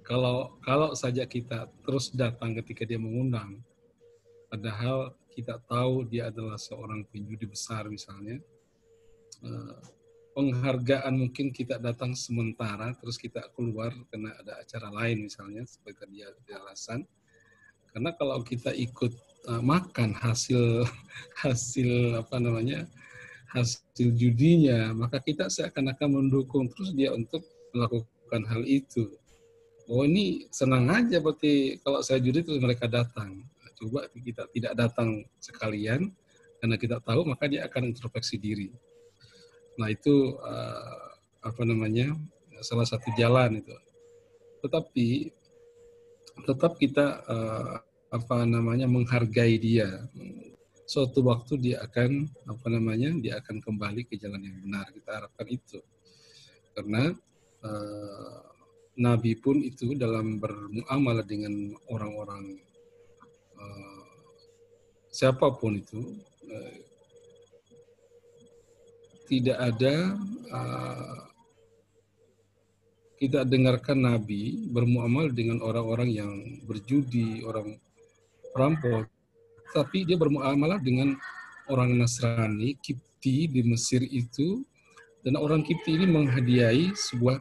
kalau saja kita terus datang ketika dia mengundang, padahal kita tahu dia adalah seorang penjudi besar misalnya. Penghargaan mungkin kita datang sementara terus kita keluar karena ada acara lain misalnya sebagai dia alasan. Karena kalau kita ikut makan hasil judinya, maka kita seakan-akan mendukung terus dia untuk melakukan hal itu. Oh ini senang aja berarti kalau saya judi terus mereka datang. Coba kita tidak datang sekalian karena kita tahu maka dia akan introspeksi diri. Nah itu salah satu jalan itu. Tetapi tetap kita menghargai dia. Suatu waktu dia akan dia akan kembali ke jalan yang benar. Kita harapkan itu. Karena Nabi pun itu dalam bermuamalah dengan orang-orang siapapun itu tidak ada kita dengarkan Nabi bermuamal dengan orang-orang yang berjudi, orang perampok, tapi dia bermuamalah dengan orang Nasrani, Kipti di Mesir itu, dan orang Kipti ini menghadiahi sebuah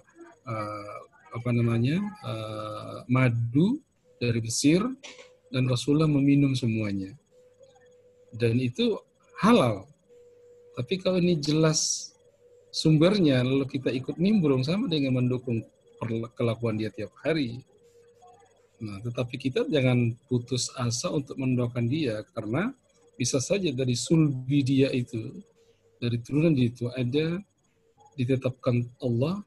madu dari Mesir, dan Rasulullah meminum semuanya. Dan itu halal. Tapi kalau ini jelas sumbernya, lalu kita ikut nimbrung sama dengan mendukung kelakuan dia tiap hari. Nah, tetapi kita jangan putus asa untuk mendoakan dia, karena bisa saja dari sulbi dia itu, dari turunan dia itu ada ditetapkan Allah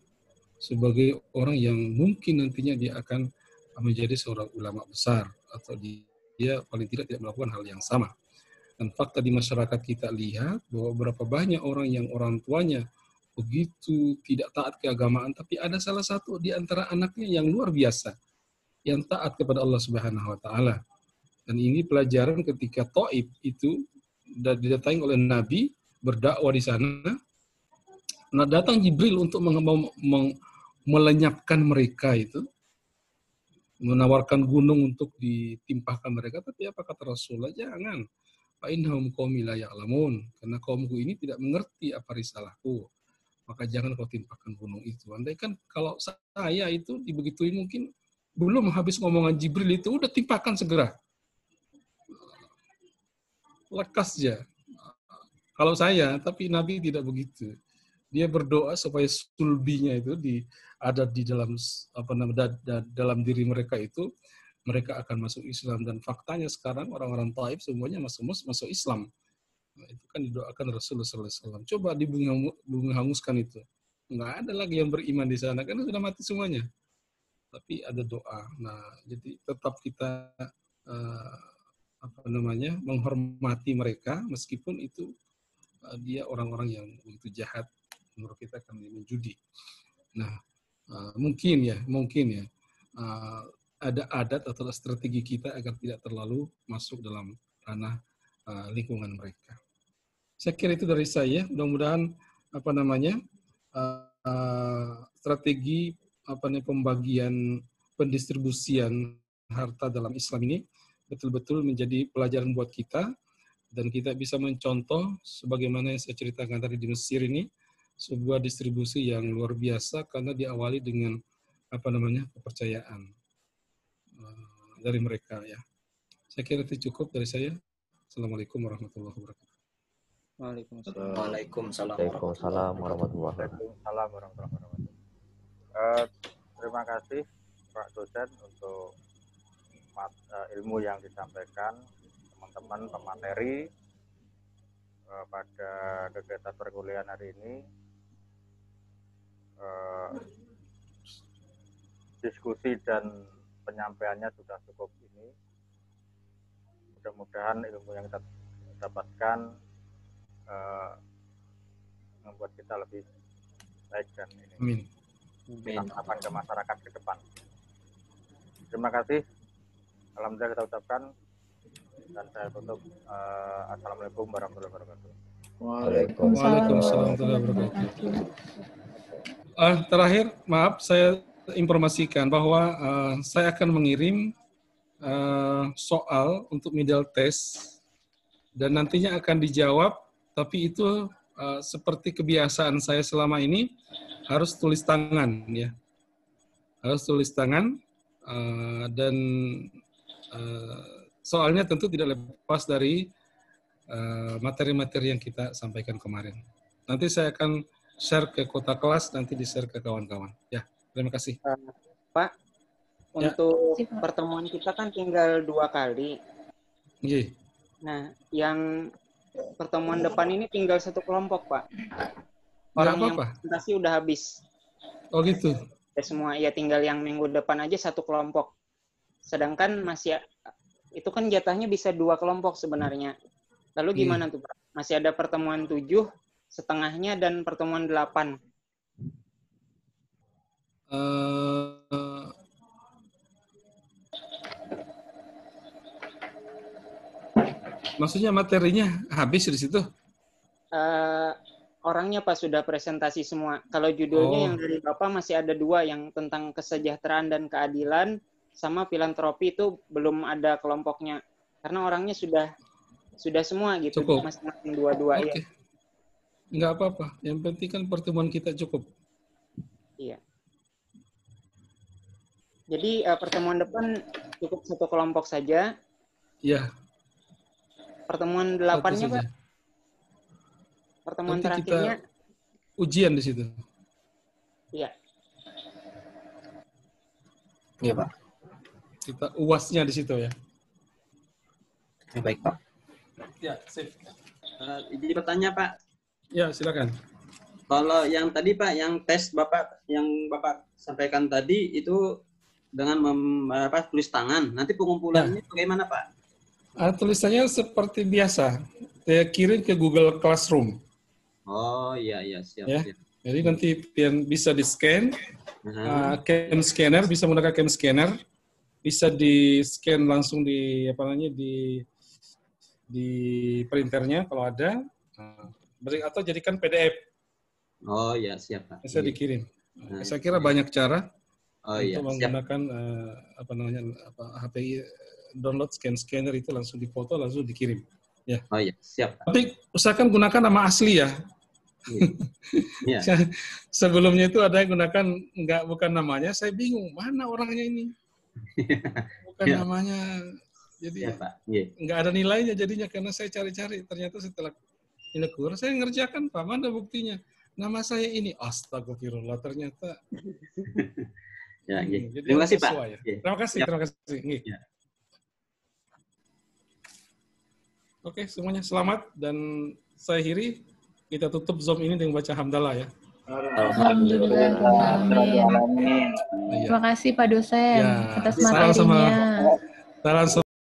sebagai orang yang mungkin nantinya dia akan menjadi seorang ulama besar, atau dia paling tidak melakukan hal yang sama. Dan fakta di masyarakat kita lihat bahwa berapa banyak orang yang orang tuanya begitu tidak taat keagamaan, tapi ada salah satu di antara anaknya yang luar biasa, yang taat kepada Allah Subhanahu wa Ta'ala. Dan ini pelajaran ketika Taif itu didatangi oleh Nabi berdakwah di sana. Nah, datang Jibril untuk melenyapkan mereka itu, menawarkan gunung untuk ditimpahkan mereka. Tapi apa kata Rasulullah? Jangan. Fa'innahum qaumi la ya'lamun, karena kaumku ini tidak mengerti apa risalahku, maka jangan kau timpahkan gunung itu. Andai kan kalau saya itu dibegitui, mungkin belum habis ngomongan Jibril itu udah timpahkan segera, lekas ya. Kalau saya, tapi Nabi tidak begitu. Dia berdoa supaya sulbinya itu ada di dalam dalam diri mereka itu, mereka akan masuk Islam. Dan faktanya sekarang orang-orang Taif semuanya masuk Islam. Nah, itu kan didoakan Rasulullah SAW. Coba dibunga hanguskan itu. Nggak ada lagi yang beriman di sana, karena sudah mati semuanya. Tapi ada doa. Nah, jadi tetap kita menghormati mereka, meskipun itu dia orang-orang yang begitu jahat, menurut kita akan menjudi. Nah, mungkin ya. Ada adat atau strategi kita agar tidak terlalu masuk dalam ranah lingkungan mereka. Saya kira itu dari saya. Mudah-mudahan strategi pembagian pendistribusian harta dalam Islam ini betul-betul menjadi pelajaran buat kita, dan kita bisa mencontoh sebagaimana yang saya ceritakan tadi di Mesir ini, sebuah distribusi yang luar biasa karena diawali dengan kepercayaan. dari mereka ya. Saya kira itu cukup dari saya. Assalamualaikum warahmatullahi wabarakatuh. Waalaikumsalam. Waalaikumsalam warahmatullahi wabarakatuh. Waalaikumsalam warahmatullahi wabarakatuh. Terima kasih Pak dosen untuk ilmu yang disampaikan teman-teman pemateri pada kegiatan perkuliahan hari ini. Diskusi dan penyampaiannya sudah cukup ini. Mudah-mudahan ilmu yang kita dapatkan membuat kita lebih baik dan ini. Amin. Kita terapkan ke masyarakat ke depan. Terima kasih. Alhamdulillah kita ucapkan dan saya tutup. Assalamualaikum warahmatullahi wabarakatuh. Waalaikumsalam warahmatullahi wabarakatuh. Terakhir, maaf saya informasikan bahwa saya akan mengirim soal untuk middle test dan nantinya akan dijawab, tapi itu seperti kebiasaan saya selama ini harus tulis tangan ya, harus tulis tangan dan soalnya tentu tidak lepas dari materi-materi yang kita sampaikan kemarin. Nanti saya akan share ke kota kelas, nanti di-share ke kawan-kawan. Ya, terima kasih. Pak, untuk pertemuan kita kan tinggal 2 kali. Iya. Nah, yang pertemuan depan ini tinggal 1 kelompok, Pak. Orang yang presentasi udah habis. Oh gitu. Ya, semua ya tinggal yang minggu depan aja 1 kelompok. Sedangkan masih itu kan jatahnya bisa 2 kelompok sebenarnya. Lalu gimana tuh, Pak? Masih ada pertemuan 7, setengahnya dan pertemuan 8. Maksudnya materinya habis di situ? Orangnya Pak sudah presentasi semua. Kalau judulnya yang dari Bapak masih ada 2 yang tentang kesejahteraan dan keadilan, sama filantropi itu belum ada kelompoknya. Karena orangnya sudah semua gitu. Cukup. Masing-masing 2-2 ya. Enggak apa-apa. Yang penting kan pertemuan kita cukup. Iya. Jadi pertemuan depan cukup 1 kelompok saja. Iya. Pertemuan 8-nya, Pak? Pertemuan nanti terakhirnya kita ujian di situ. Iya. Iya, Pak. Kita UAS-nya di situ ya. Baik, Pak. Ya, sip. Jadi bertanya, Pak. Ya, silakan. Kalau yang tadi, Pak, yang tes yang Bapak sampaikan tadi itu dengan tulis tangan. Nanti pengumpulannya bagaimana, Pak? Tulisannya seperti biasa. Saya kirim ke Google Classroom. Oh, iya, siap. Ya. Siap. Jadi nanti bisa di-scan. Cam scanner, bisa menggunakan cam scanner. Bisa di-scan langsung di printernya kalau ada. Atau jadikan PDF. Oh, iya, siap, Pak. Bisa dikirim. Saya kira banyak cara untuk menggunakan HPI download scanner itu langsung difoto langsung dikirim. Ya. Oh iya, siap. Tapi usahakan gunakan nama asli ya. Iya. Sebelumnya itu ada yang gunakan bukan namanya, saya bingung mana orangnya ini. Bukan namanya. Jadi nggak ada nilainya jadinya karena saya cari-cari ternyata setelah ini kurang saya ngerjakan Pak, mana buktinya? Nama saya ini, astagfirullah ternyata. Ya, jadi terima kasih Pak. Ya. Terima kasih. Ya. Oke, semuanya selamat dan saya akhiri. Kita tutup Zoom ini dengan baca hamdalah ya. Alhamdulillah. Amin. Terima kasih Pak dosen atas materinya. Salam